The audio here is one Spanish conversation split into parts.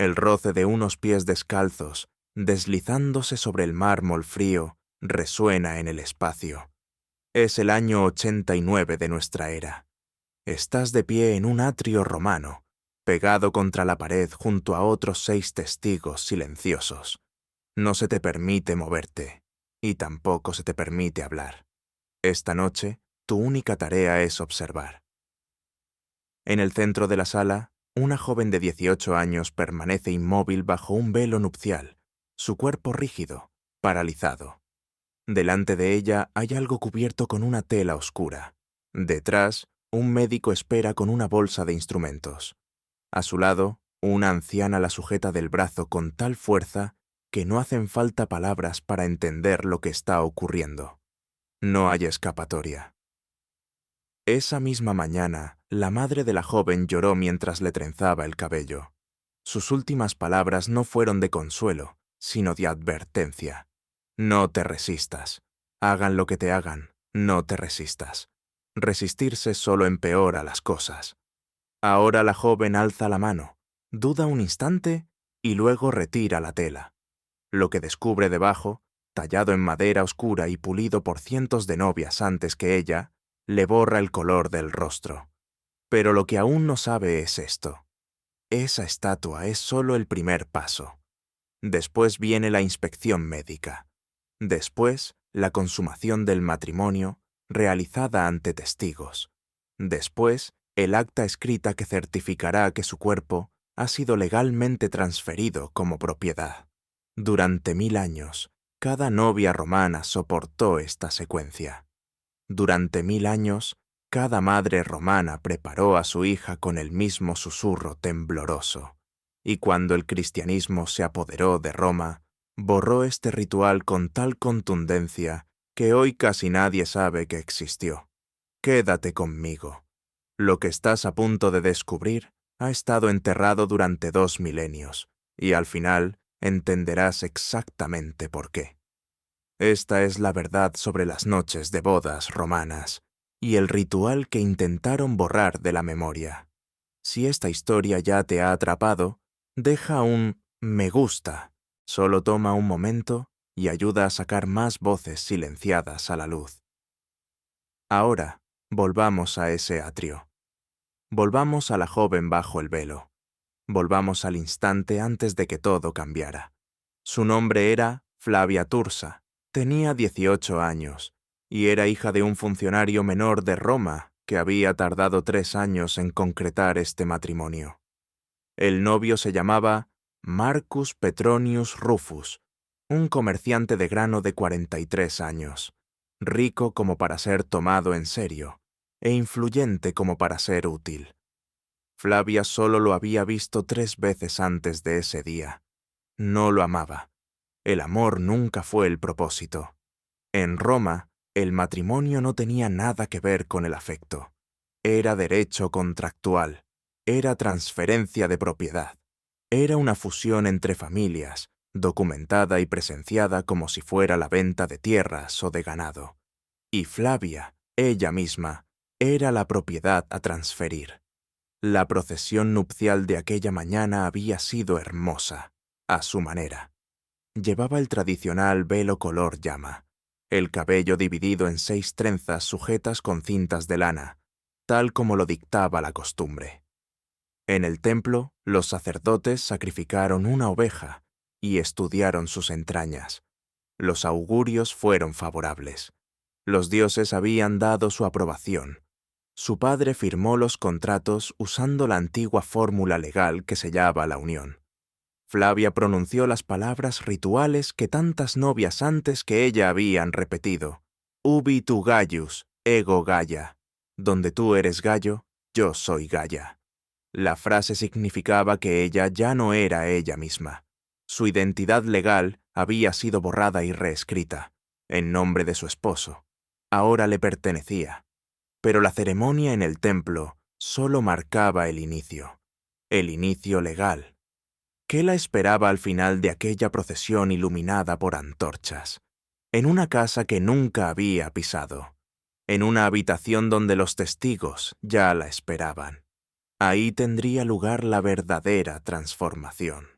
El roce de unos pies descalzos, deslizándose sobre el mármol frío, resuena en el espacio. Es el año 89 de nuestra era. Estás de pie en un atrio romano, pegado contra la pared junto a otros 6 testigos silenciosos. No se te permite moverte, y tampoco se te permite hablar. Esta noche, tu única tarea es observar. En el centro de la sala, una joven de 18 años permanece inmóvil bajo un velo nupcial, su cuerpo rígido, paralizado. Delante de ella hay algo cubierto con una tela oscura. Detrás, un médico espera con una bolsa de instrumentos. A su lado, una anciana la sujeta del brazo con tal fuerza que no hacen falta palabras para entender lo que está ocurriendo. No hay escapatoria. Esa misma mañana, la madre de la joven lloró mientras le trenzaba el cabello. Sus últimas palabras no fueron de consuelo, sino de advertencia. No te resistas. Hagan lo que te hagan, no te resistas. Resistirse solo empeora las cosas. Ahora la joven alza la mano, duda un instante y luego retira la tela. Lo que descubre debajo, tallado en madera oscura y pulido por cientos de novias antes que ella, le borra el color del rostro. Pero lo que aún no sabe es esto. Esa estatua es solo el primer paso. Después viene la inspección médica. Después, la consumación del matrimonio, realizada ante testigos. Después, el acta escrita que certificará que su cuerpo ha sido legalmente transferido como propiedad. Durante 1000 años, cada novia romana soportó esta secuencia. Durante 1000 años, cada madre romana preparó a su hija con el mismo susurro tembloroso. Y cuando el cristianismo se apoderó de Roma, borró este ritual con tal contundencia que hoy casi nadie sabe que existió. Quédate conmigo. Lo que estás a punto de descubrir ha estado enterrado durante 2 milenios, y al final entenderás exactamente por qué. Esta es la verdad sobre las noches de bodas romanas y el ritual que intentaron borrar de la memoria. Si esta historia ya te ha atrapado, deja un me gusta. Solo toma un momento y ayuda a sacar más voces silenciadas a la luz. Ahora, volvamos a ese atrio. Volvamos a la joven bajo el velo. Volvamos al instante antes de que todo cambiara. Su nombre era Flavia Tursa. Tenía 18 años y era hija de un funcionario menor de Roma que había tardado 3 años en concretar este matrimonio. El novio se llamaba Marcus Petronius Rufus, un comerciante de grano de 43 años, rico como para ser tomado en serio e influyente como para ser útil. Flavia solo lo había visto 3 veces antes de ese día. No lo amaba. El amor nunca fue el propósito. En Roma, el matrimonio no tenía nada que ver con el afecto. Era derecho contractual. Era transferencia de propiedad. Era una fusión entre familias, documentada y presenciada como si fuera la venta de tierras o de ganado. Y Flavia, ella misma, era la propiedad a transferir. La procesión nupcial de aquella mañana había sido hermosa, a su manera. Llevaba el tradicional velo color llama, el cabello dividido en 6 trenzas sujetas con cintas de lana, tal como lo dictaba la costumbre. En el templo, los sacerdotes sacrificaron una oveja y estudiaron sus entrañas. Los augurios fueron favorables. Los dioses habían dado su aprobación. Su padre firmó los contratos usando la antigua fórmula legal que sellaba la unión. Flavia pronunció las palabras rituales que tantas novias antes que ella habían repetido. Ubi tu Gaius, ego Gaia. Donde tú eres Gallo, yo soy Gaia. La frase significaba que ella ya no era ella misma. Su identidad legal había sido borrada y reescrita, en nombre de su esposo. Ahora le pertenecía. Pero la ceremonia en el templo solo marcaba el inicio legal. ¿Qué la esperaba al final de aquella procesión iluminada por antorchas? En una casa que nunca había pisado. En una habitación donde los testigos ya la esperaban. Ahí tendría lugar la verdadera transformación.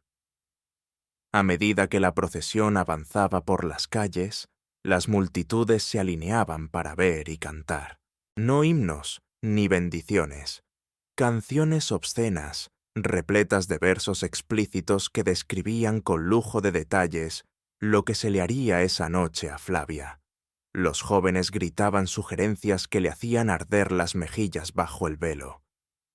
A medida que la procesión avanzaba por las calles, las multitudes se alineaban para ver y cantar. No himnos ni bendiciones, canciones obscenas, repletas de versos explícitos que describían con lujo de detalles lo que se le haría esa noche a Flavia. Los jóvenes gritaban sugerencias que le hacían arder las mejillas bajo el velo.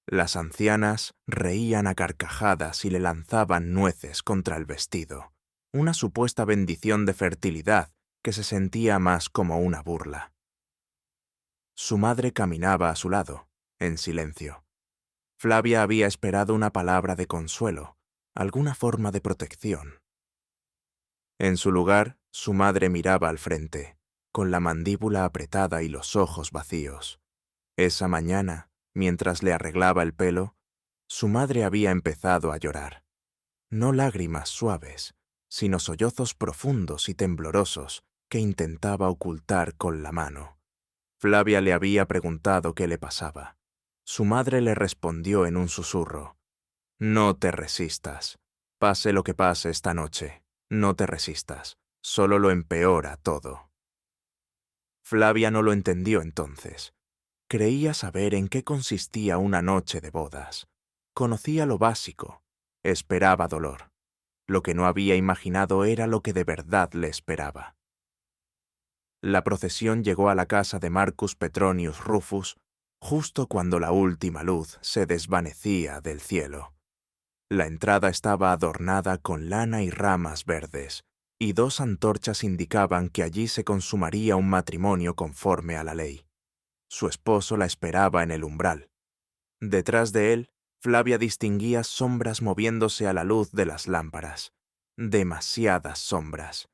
Las ancianas reían a carcajadas y le lanzaban nueces contra el vestido, una supuesta bendición de fertilidad que se sentía más como una burla. Su madre caminaba a su lado, en silencio. Flavia había esperado una palabra de consuelo, alguna forma de protección. En su lugar, su madre miraba al frente, con la mandíbula apretada y los ojos vacíos. Esa mañana, mientras le arreglaba el pelo, su madre había empezado a llorar. No lágrimas suaves, sino sollozos profundos y temblorosos que intentaba ocultar con la mano. Flavia le había preguntado qué le pasaba. Su madre le respondió en un susurro: «No te resistas. Pase lo que pase esta noche, no te resistas. Solo lo empeora todo». Flavia no lo entendió entonces. Creía saber en qué consistía una noche de bodas. Conocía lo básico. Esperaba dolor. Lo que no había imaginado era lo que de verdad le esperaba. La procesión llegó a la casa de Marcus Petronius Rufus justo cuando la última luz se desvanecía del cielo. La entrada estaba adornada con lana y ramas verdes, y 2 antorchas indicaban que allí se consumaría un matrimonio conforme a la ley. Su esposo la esperaba en el umbral. Detrás de él, Flavia distinguía sombras moviéndose a la luz de las lámparas. Demasiadas sombras.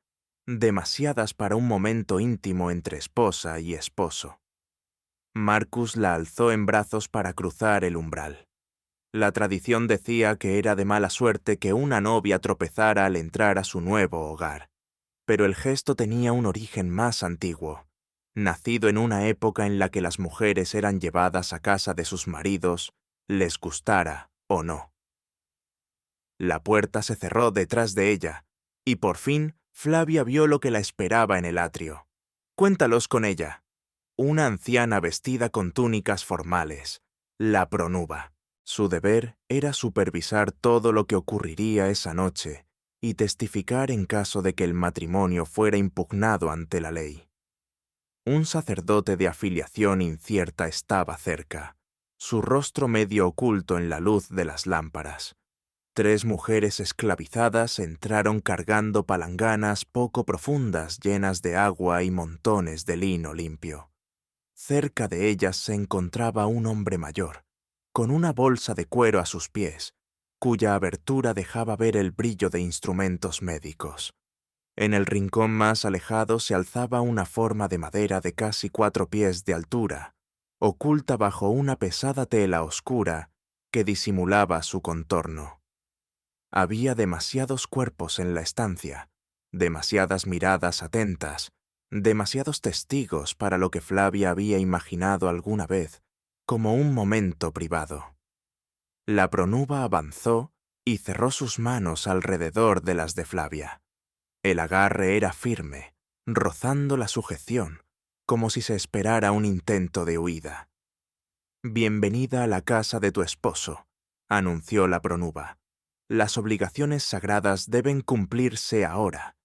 Demasiadas para un momento íntimo entre esposa y esposo. Marcus la alzó en brazos para cruzar el umbral. La tradición decía que era de mala suerte que una novia tropezara al entrar a su nuevo hogar. Pero el gesto tenía un origen más antiguo, nacido en una época en la que las mujeres eran llevadas a casa de sus maridos, les gustara o no. La puerta se cerró detrás de ella, y por fin Flavia vio lo que la esperaba en el atrio. Cuéntalos con ella. Una anciana vestida con túnicas formales, la pronuba. Su deber era supervisar todo lo que ocurriría esa noche y testificar en caso de que el matrimonio fuera impugnado ante la ley. Un sacerdote de afiliación incierta estaba cerca, su rostro medio oculto en la luz de las lámparas. 3 mujeres esclavizadas entraron cargando palanganas poco profundas llenas de agua y montones de lino limpio. Cerca de ellas se encontraba un hombre mayor, con una bolsa de cuero a sus pies, cuya abertura dejaba ver el brillo de instrumentos médicos. En el rincón más alejado se alzaba una forma de madera de casi 4 pies de altura, oculta bajo una pesada tela oscura que disimulaba su contorno. Había demasiados cuerpos en la estancia, demasiadas miradas atentas, demasiados testigos para lo que Flavia había imaginado alguna vez como un momento privado. La pronuba avanzó y cerró sus manos alrededor de las de Flavia. El agarre era firme, rozando la sujeción, como si se esperara un intento de huida. «Bienvenida a la casa de tu esposo», anunció la pronuba. «Las obligaciones sagradas deben cumplirse ahora.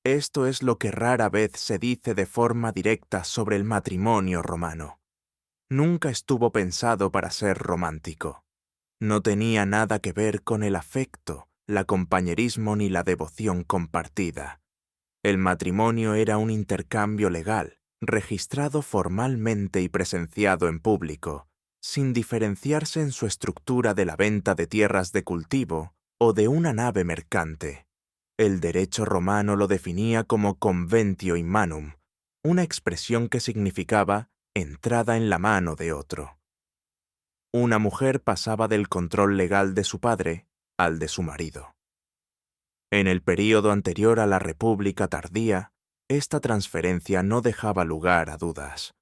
Esto es lo que rara vez se dice de forma directa sobre el matrimonio romano. Nunca estuvo pensado para ser romántico. No tenía nada que ver con el afecto, la compañerismo ni la devoción compartida. El matrimonio era un intercambio legal, registrado formalmente y presenciado en público, sin diferenciarse en su estructura de la venta de tierras de cultivo o de una nave mercante. El derecho romano lo definía como conventio in manum, una expresión que significaba entrada en la mano de otro. Una mujer pasaba del control legal de su padre al de su marido. En el período anterior a la República tardía, esta transferencia no dejaba lugar a dudas.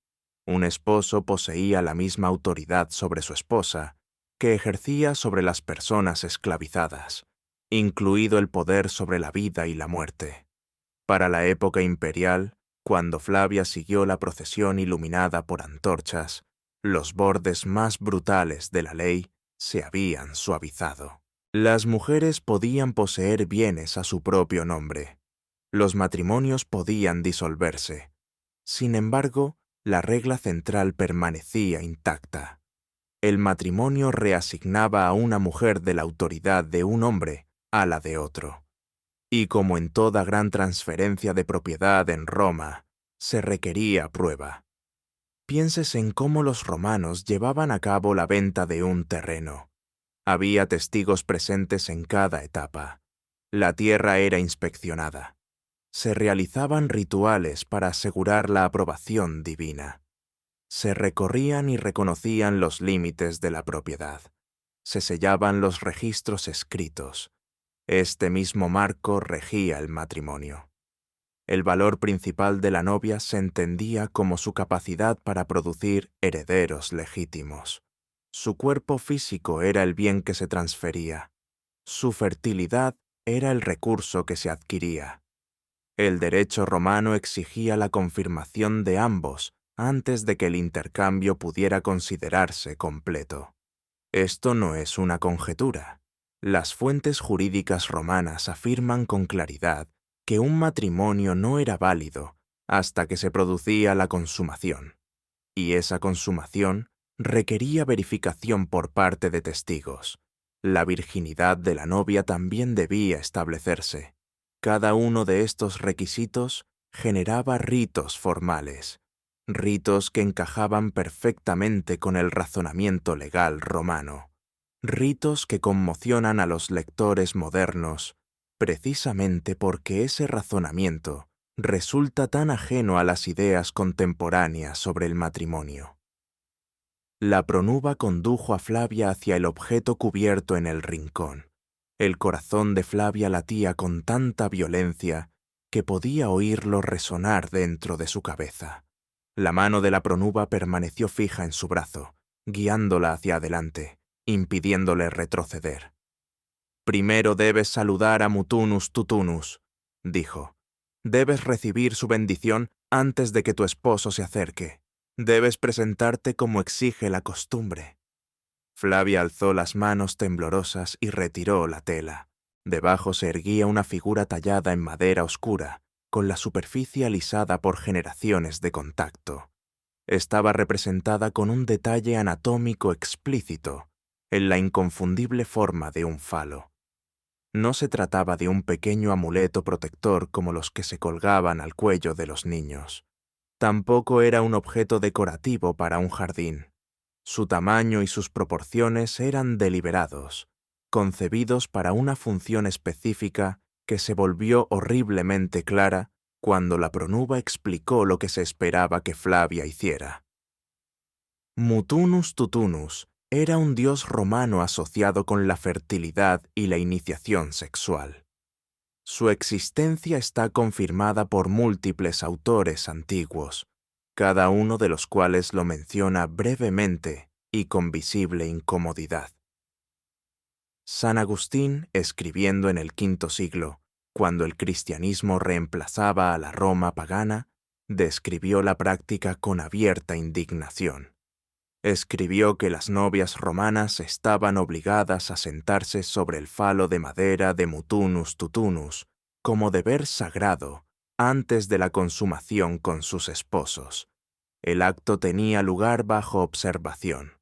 Un esposo poseía la misma autoridad sobre su esposa que ejercía sobre las personas esclavizadas. incluido el poder sobre la vida y la muerte. Para la época imperial, cuando Flavia siguió la procesión iluminada por antorchas, los bordes más brutales de la ley se habían suavizado. Las mujeres podían poseer bienes a su propio nombre. Los matrimonios podían disolverse. Sin embargo, la regla central permanecía intacta. El matrimonio reasignaba a una mujer de la autoridad de un hombre a la de otro. Y como en toda gran transferencia de propiedad en Roma, se requería prueba. Pienses en cómo los romanos llevaban a cabo la venta de un terreno. Había testigos presentes en cada etapa. La tierra era inspeccionada. Se realizaban rituales para asegurar la aprobación divina. Se recorrían y reconocían los límites de la propiedad. Se sellaban los registros escritos. Este mismo marco regía el matrimonio. El valor principal de la novia se entendía como su capacidad para producir herederos legítimos. Su cuerpo físico era el bien que se transfería. Su fertilidad era el recurso que se adquiría. El derecho romano exigía la confirmación de ambos antes de que el intercambio pudiera considerarse completo. Esto no es una conjetura. Las fuentes jurídicas romanas afirman con claridad que un matrimonio no era válido hasta que se producía la consumación, y esa consumación requería verificación por parte de testigos. La virginidad de la novia también debía establecerse. Cada uno de estos requisitos generaba ritos formales, ritos que encajaban perfectamente con el razonamiento legal romano, ritos que conmocionan a los lectores modernos precisamente porque ese razonamiento resulta tan ajeno a las ideas contemporáneas sobre el matrimonio. La pronuba condujo a Flavia hacia el objeto cubierto en el rincón. El corazón de Flavia latía con tanta violencia que podía oírlo resonar dentro de su cabeza. La mano de la pronuba permaneció fija en su brazo, guiándola hacia adelante, impidiéndole retroceder. «Primero debes saludar a Mutunus Tutunus», dijo. «Debes recibir su bendición antes de que tu esposo se acerque. Debes presentarte como exige la costumbre». Flavia alzó las manos temblorosas y retiró la tela. Debajo se erguía una figura tallada en madera oscura, con la superficie alisada por generaciones de contacto. Estaba representada con un detalle anatómico explícito, en la inconfundible forma de un falo. No se trataba de un pequeño amuleto protector como los que se colgaban al cuello de los niños. Tampoco era un objeto decorativo para un jardín. Su tamaño y sus proporciones eran deliberados, concebidos para una función específica que se volvió horriblemente clara cuando la pronuba explicó lo que se esperaba que Flavia hiciera. Mutunus Tutunus era un dios romano asociado con la fertilidad y la iniciación sexual. Su existencia está confirmada por múltiples autores antiguos, cada uno de los cuales lo menciona brevemente y con visible incomodidad. San Agustín, escribiendo en el V siglo, cuando el cristianismo reemplazaba a la Roma pagana, describió la práctica con abierta indignación. Escribió que las novias romanas estaban obligadas a sentarse sobre el falo de madera de Mutunus Tutunus como deber sagrado antes de la consumación con sus esposos. El acto tenía lugar bajo observación.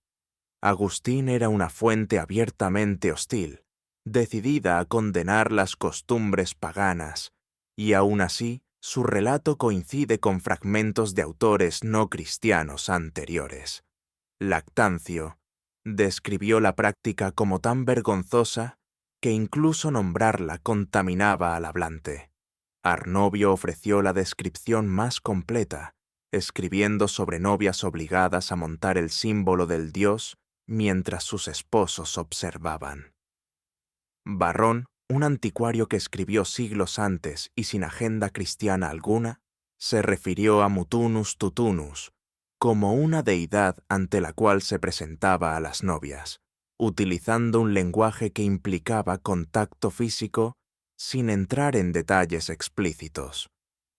Agustín era una fuente abiertamente hostil, decidida a condenar las costumbres paganas, y aún así su relato coincide con fragmentos de autores no cristianos anteriores. Lactancio describió la práctica como tan vergonzosa que incluso nombrarla contaminaba al hablante. Arnovio ofreció la descripción más completa, escribiendo sobre novias obligadas a montar el símbolo del dios mientras sus esposos observaban. Varrón, un anticuario que escribió siglos antes y sin agenda cristiana alguna, se refirió a Mutunus Tutunus como una deidad ante la cual se presentaba a las novias, utilizando un lenguaje que implicaba contacto físico sin entrar en detalles explícitos.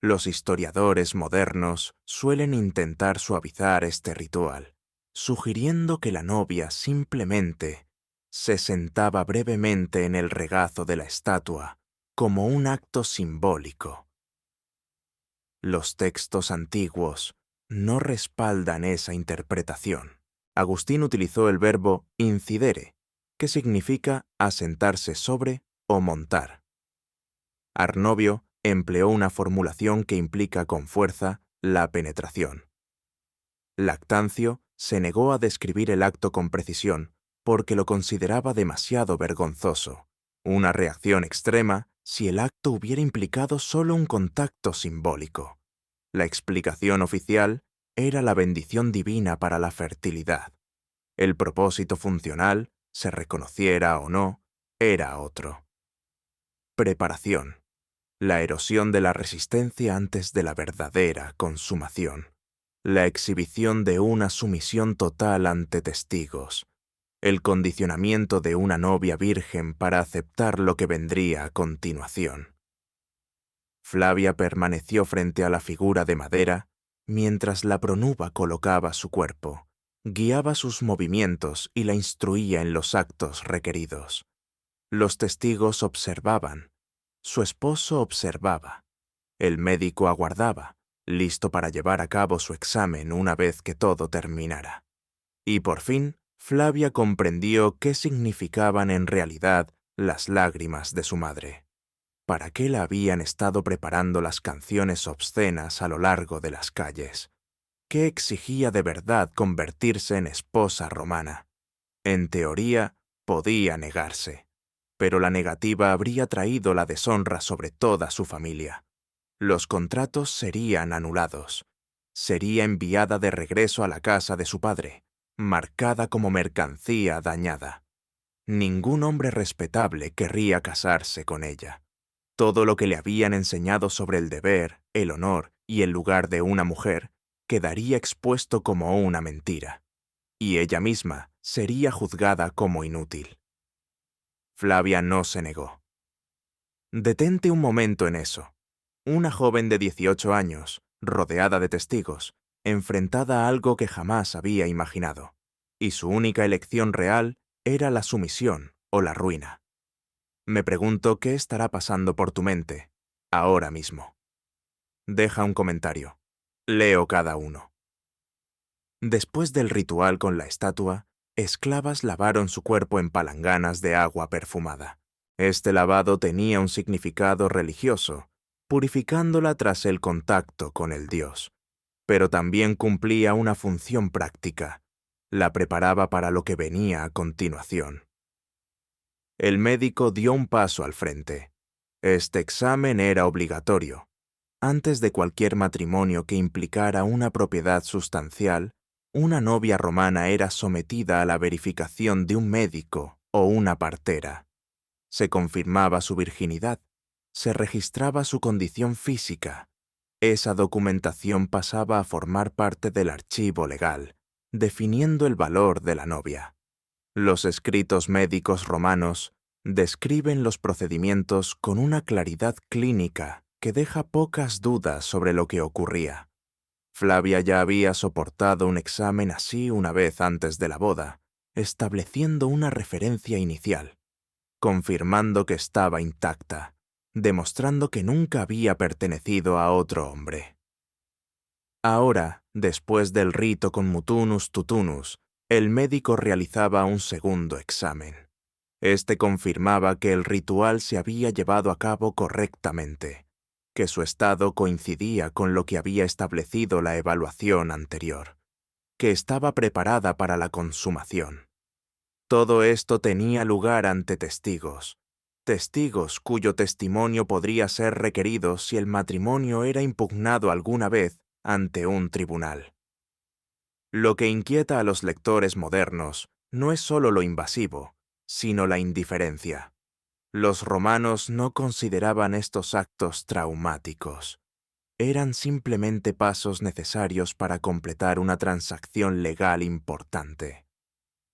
Los historiadores modernos suelen intentar suavizar este ritual, sugiriendo que la novia simplemente se sentaba brevemente en el regazo de la estatua como un acto simbólico. Los textos antiguos no respaldan esa interpretación. Agustín utilizó el verbo incidere, que significa asentarse sobre o montar. Arnovio empleó una formulación que implica con fuerza la penetración. Lactancio se negó a describir el acto con precisión porque lo consideraba demasiado vergonzoso, una reacción extrema si el acto hubiera implicado solo un contacto simbólico. La explicación oficial era la bendición divina para la fertilidad. El propósito funcional, se reconociera o no, era otro. Preparación. La erosión de la resistencia antes de la verdadera consumación. La exhibición de una sumisión total ante testigos. El condicionamiento de una novia virgen para aceptar lo que vendría a continuación. Flavia permaneció frente a la figura de madera mientras la pronuba colocaba su cuerpo, guiaba sus movimientos y la instruía en los actos requeridos. Los testigos observaban. Su esposo observaba. El médico aguardaba, listo para llevar a cabo su examen una vez que todo terminara. Y por fin, Flavia comprendió qué significaban en realidad las lágrimas de su madre. ¿Para qué la habían estado preparando las canciones obscenas a lo largo de las calles? ¿Qué exigía de verdad convertirse en esposa romana? En teoría, podía negarse, pero la negativa habría traído la deshonra sobre toda su familia. Los contratos serían anulados. Sería enviada de regreso a la casa de su padre, marcada como mercancía dañada. Ningún hombre respetable querría casarse con ella. Todo lo que le habían enseñado sobre el deber, el honor y el lugar de una mujer quedaría expuesto como una mentira, y ella misma sería juzgada como inútil. Flavia no se negó. Detente un momento en eso. Una joven de 18 años, rodeada de testigos, enfrentada a algo que jamás había imaginado, y su única elección real era la sumisión o la ruina. Me pregunto qué estará pasando por tu mente, ahora mismo. Deja un comentario. Leo cada uno. Después del ritual con la estatua, esclavas lavaron su cuerpo en palanganas de agua perfumada. Este lavado tenía un significado religioso, purificándola tras el contacto con el dios, pero también cumplía una función práctica. La preparaba para lo que venía a continuación. El médico dio un paso al frente. Este examen era obligatorio. Antes de cualquier matrimonio que implicara una propiedad sustancial, una novia romana era sometida a la verificación de un médico o una partera. Se confirmaba su virginidad, se registraba su condición física. Esa documentación pasaba a formar parte del archivo legal, definiendo el valor de la novia. Los escritos médicos romanos describen los procedimientos con una claridad clínica que deja pocas dudas sobre lo que ocurría. Flavia ya había soportado un examen así una vez antes de la boda, estableciendo una referencia inicial, confirmando que estaba intacta, demostrando que nunca había pertenecido a otro hombre. Ahora, después del rito con mutunus tutunus, el médico realizaba un segundo examen. Este confirmaba que el ritual se había llevado a cabo correctamente, que su estado coincidía con lo que había establecido la evaluación anterior, que estaba preparada para la consumación. Todo esto tenía lugar ante testigos, testigos cuyo testimonio podría ser requerido si el matrimonio era impugnado alguna vez ante un tribunal. Lo que inquieta a los lectores modernos no es solo lo invasivo, sino la indiferencia. Los romanos no consideraban estos actos traumáticos. Eran simplemente pasos necesarios para completar una transacción legal importante.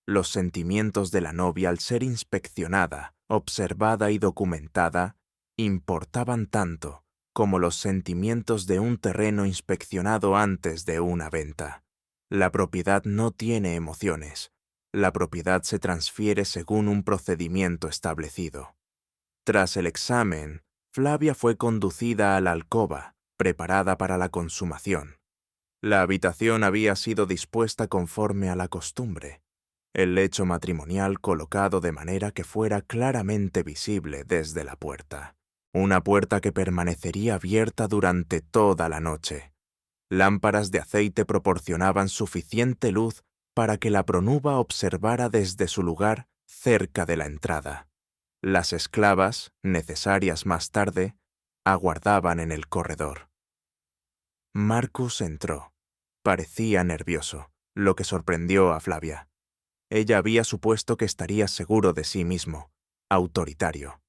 Los sentimientos de la novia, al ser inspeccionada, observada y documentada, importaban tanto como los sentimientos de un terreno inspeccionado antes de una venta. La propiedad no tiene emociones. La propiedad se transfiere según un procedimiento establecido. Tras el examen, Flavia fue conducida a la alcoba, preparada para la consumación. La habitación había sido dispuesta conforme a la costumbre, el lecho matrimonial colocado de manera que fuera claramente visible desde la puerta. Una puerta que permanecería abierta durante toda la noche. Lámparas de aceite proporcionaban suficiente luz para que la pronuba observara desde su lugar cerca de la entrada. Las esclavas, necesarias más tarde, aguardaban en el corredor. Marcus entró. Parecía nervioso, lo que sorprendió a Flavia. Ella había supuesto que estaría seguro de sí mismo, autoritario.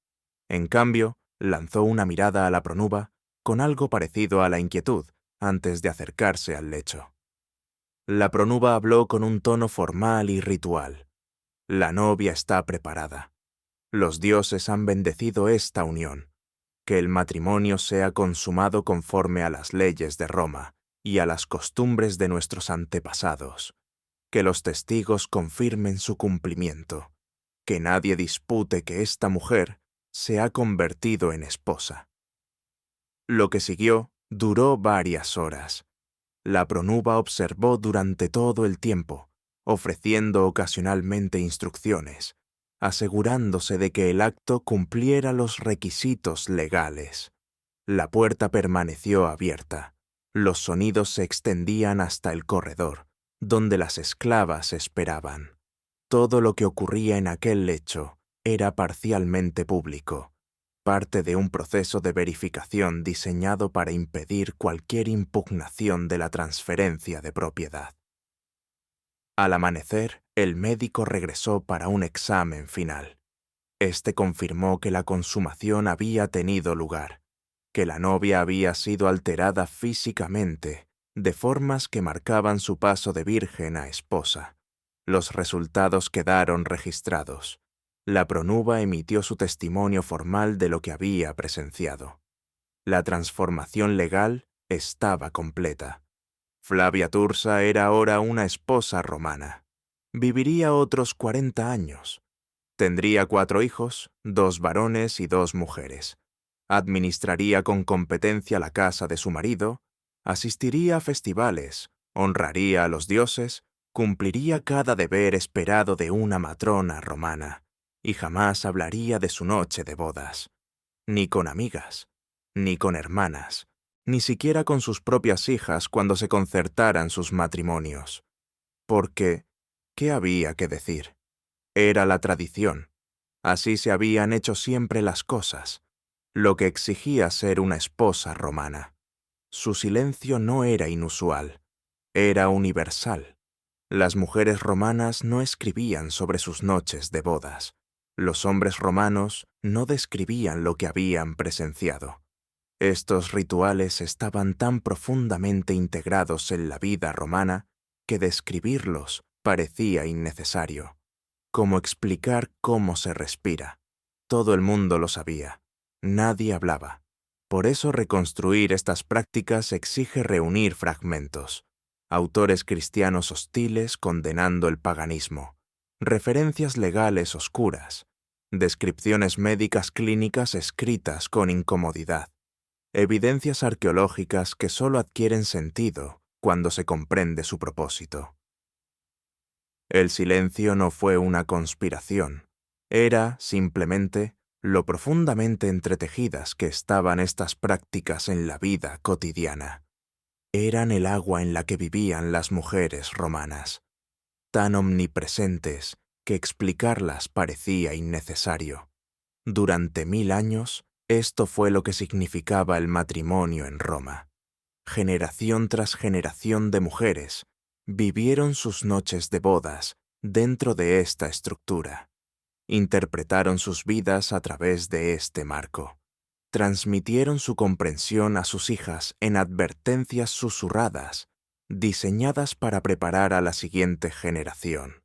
En cambio, lanzó una mirada a la pronuba con algo parecido a la inquietud antes de acercarse al lecho. La pronuba habló con un tono formal y ritual. La novia está preparada. Los dioses han bendecido esta unión. Que el matrimonio sea consumado conforme a las leyes de Roma y a las costumbres de nuestros antepasados. Que los testigos confirmen su cumplimiento. Que nadie dispute que esta mujer se ha convertido en esposa. Lo que siguió duró varias horas. La pronuba observó durante todo el tiempo, ofreciendo ocasionalmente instrucciones, asegurándose de que el acto cumpliera los requisitos legales. La puerta permaneció abierta. Los sonidos se extendían hasta el corredor, donde las esclavas esperaban. Todo lo que ocurría en aquel lecho era parcialmente público, parte de un proceso de verificación diseñado para impedir cualquier impugnación de la transferencia de propiedad. Al amanecer, el médico regresó para un examen final. Este confirmó que la consumación había tenido lugar, que la novia había sido alterada físicamente, de formas que marcaban su paso de virgen a esposa. Los resultados quedaron registrados. La pronuba emitió su testimonio formal de lo que había presenciado. La transformación legal estaba completa. Flavia Tursa era ahora una esposa romana. Viviría otros 40 años. Tendría 4 hijos, 2 varones y 2 mujeres. Administraría con competencia la casa de su marido, asistiría a festivales, honraría a los dioses, cumpliría cada deber esperado de una matrona romana, y jamás hablaría de su noche de bodas. Ni con amigas, ni con hermanas, ni siquiera con sus propias hijas cuando se concertaran sus matrimonios. Porque, ¿qué había que decir? Era la tradición. Así se habían hecho siempre las cosas, lo que exigía ser una esposa romana. Su silencio no era inusual, era universal. Las mujeres romanas no escribían sobre sus noches de bodas. Los hombres romanos no describían lo que habían presenciado. Estos rituales estaban tan profundamente integrados en la vida romana que describirlos parecía innecesario. Como explicar cómo se respira. Todo el mundo lo sabía. Nadie hablaba. Por eso reconstruir estas prácticas exige reunir fragmentos. Autores cristianos hostiles condenando el paganismo. Referencias legales oscuras. Descripciones médicas clínicas escritas con incomodidad. Evidencias arqueológicas que solo adquieren sentido cuando se comprende su propósito. El silencio no fue una conspiración. Era, simplemente, lo profundamente entretejidas que estaban estas prácticas en la vida cotidiana. Eran el agua en la que vivían las mujeres romanas, tan omnipresentes que explicarlas parecía innecesario. Durante 1000 años, esto fue lo que significaba el matrimonio en Roma. Generación tras generación de mujeres vivieron sus noches de bodas dentro de esta estructura. Interpretaron sus vidas a través de este marco. Transmitieron su comprensión a sus hijas en advertencias susurradas, diseñadas para preparar a la siguiente generación.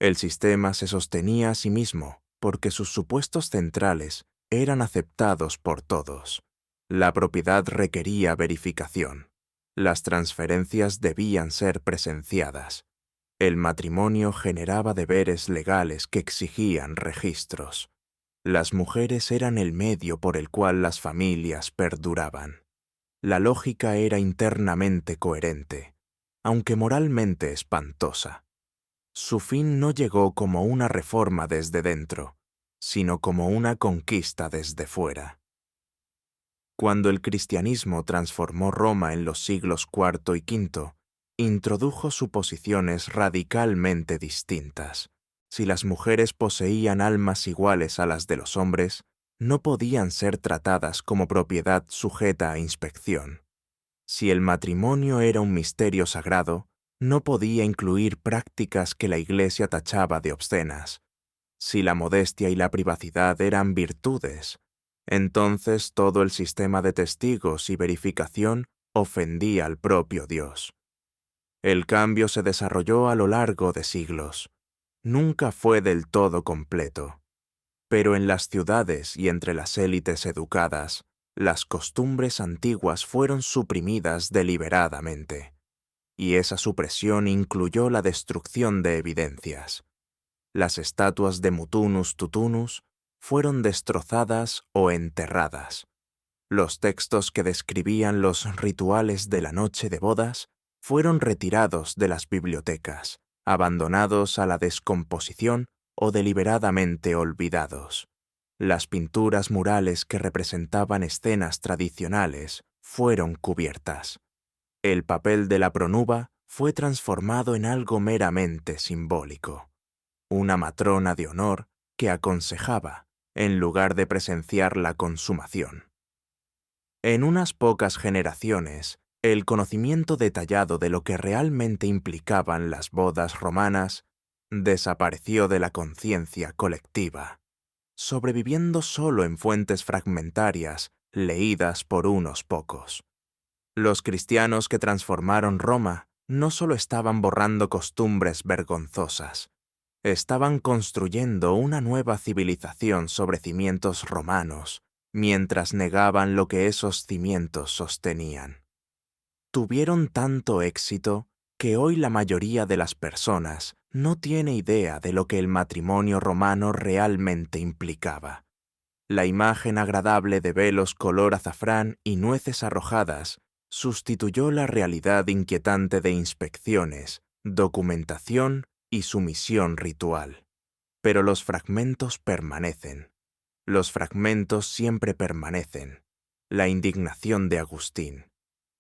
El sistema se sostenía a sí mismo porque sus supuestos centrales eran aceptados por todos. La propiedad requería verificación. Las transferencias debían ser presenciadas. El matrimonio generaba deberes legales que exigían registros. Las mujeres eran el medio por el cual las familias perduraban. La lógica era internamente coherente, aunque moralmente espantosa. Su fin no llegó como una reforma desde dentro, sino como una conquista desde fuera. Cuando el cristianismo transformó Roma en los siglos IV y V, introdujo suposiciones radicalmente distintas. Si las mujeres poseían almas iguales a las de los hombres, no podían ser tratadas como propiedad sujeta a inspección. Si el matrimonio era un misterio sagrado, no podía incluir prácticas que la Iglesia tachaba de obscenas. Si la modestia y la privacidad eran virtudes, entonces todo el sistema de testigos y verificación ofendía al propio Dios. El cambio se desarrolló a lo largo de siglos. Nunca fue del todo completo. Pero en las ciudades y entre las élites educadas, las costumbres antiguas fueron suprimidas deliberadamente. Y esa supresión incluyó la destrucción de evidencias. Las estatuas de Mutunus Tutunus fueron destrozadas o enterradas. Los textos que describían los rituales de la noche de bodas fueron retirados de las bibliotecas, abandonados a la descomposición o deliberadamente olvidados. Las pinturas murales que representaban escenas tradicionales fueron cubiertas. El papel de la pronuba fue transformado en algo meramente simbólico. Una matrona de honor que aconsejaba, en lugar de presenciar la consumación. En unas pocas generaciones, el conocimiento detallado de lo que realmente implicaban las bodas romanas desapareció de la conciencia colectiva, sobreviviendo solo en fuentes fragmentarias leídas por unos pocos. Los cristianos que transformaron Roma no solo estaban borrando costumbres vergonzosas, estaban construyendo una nueva civilización sobre cimientos romanos, mientras negaban lo que esos cimientos sostenían. Tuvieron tanto éxito que hoy la mayoría de las personas no tiene idea de lo que el matrimonio romano realmente implicaba. La imagen agradable de velos color azafrán y nueces arrojadas sustituyó la realidad inquietante de inspecciones, documentación y sumisión ritual. Pero los fragmentos permanecen. Los fragmentos siempre permanecen. La indignación de Agustín,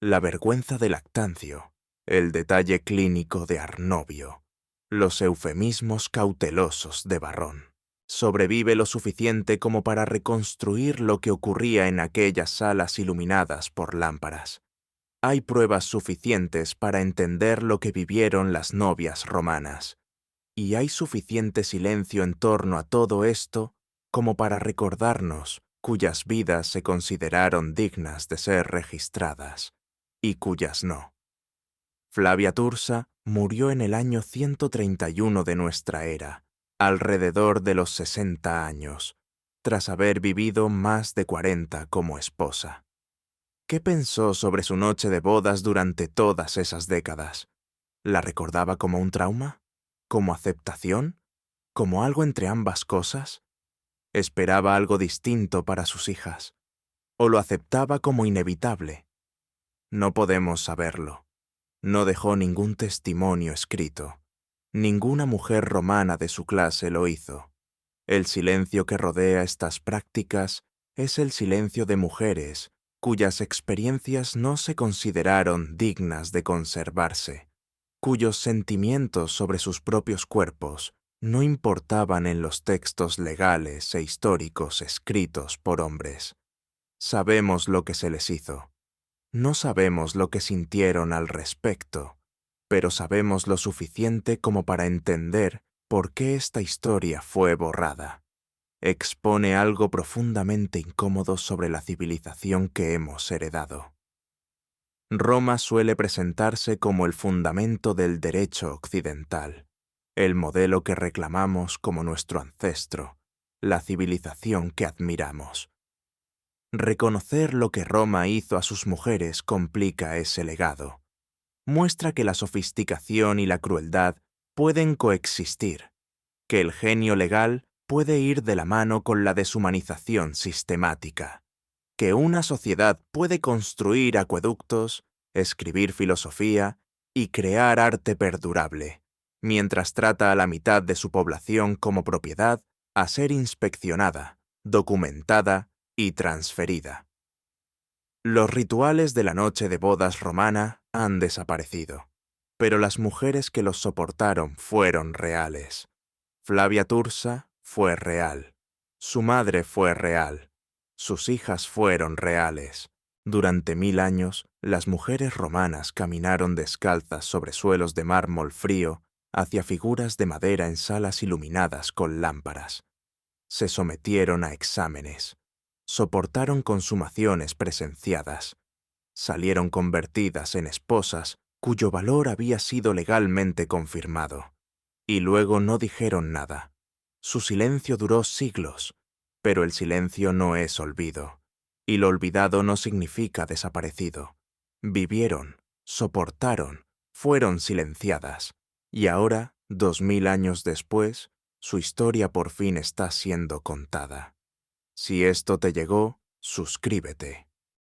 la vergüenza de Lactancio, el detalle clínico de Arnovio, los eufemismos cautelosos de Varrón. Sobrevive lo suficiente como para reconstruir lo que ocurría en aquellas salas iluminadas por lámparas. Hay pruebas suficientes para entender lo que vivieron las novias romanas. Y hay suficiente silencio en torno a todo esto como para recordarnos cuyas vidas se consideraron dignas de ser registradas y cuyas no. Flavia Tursa murió en el año 131 de nuestra era, alrededor de los 60 años, tras haber vivido más de 40 como esposa. ¿Qué pensó sobre su noche de bodas durante todas esas décadas? ¿La recordaba como un trauma? ¿Como aceptación? ¿Como algo entre ambas cosas? ¿Esperaba algo distinto para sus hijas? ¿O lo aceptaba como inevitable? No podemos saberlo. No dejó ningún testimonio escrito. Ninguna mujer romana de su clase lo hizo. El silencio que rodea estas prácticas es el silencio de mujeres cuyas experiencias no se consideraron dignas de conservarse, cuyos sentimientos sobre sus propios cuerpos no importaban en los textos legales e históricos escritos por hombres. Sabemos lo que se les hizo. No sabemos lo que sintieron al respecto, pero sabemos lo suficiente como para entender por qué esta historia fue borrada. Expone algo profundamente incómodo sobre la civilización que hemos heredado. Roma suele presentarse como el fundamento del derecho occidental. el modelo que reclamamos como nuestro ancestro, la civilización que admiramos. Reconocer lo que Roma hizo a sus mujeres complica ese legado. Muestra que la sofisticación y la crueldad pueden coexistir, que el genio legal puede ir de la mano con la deshumanización sistemática, que una sociedad puede construir acueductos, escribir filosofía y crear arte perdurable, mientras trata a la mitad de su población como propiedad a ser inspeccionada, documentada y transferida. Los rituales de la noche de bodas romana han desaparecido, pero las mujeres que los soportaron fueron reales. Flavia Tursa fue real, su madre fue real, sus hijas fueron reales. Durante 1000 años, las mujeres romanas caminaron descalzas sobre suelos de mármol frío hacia figuras de madera en salas iluminadas con lámparas. Se sometieron a exámenes, soportaron consumaciones presenciadas, salieron convertidas en esposas cuyo valor había sido legalmente confirmado, y luego no dijeron nada. Su silencio duró siglos, pero el silencio no es olvido, y lo olvidado no significa desaparecido. Vivieron, soportaron, fueron silenciadas, y ahora, 2000 años después, su historia por fin está siendo contada. Si esto te llegó, suscríbete.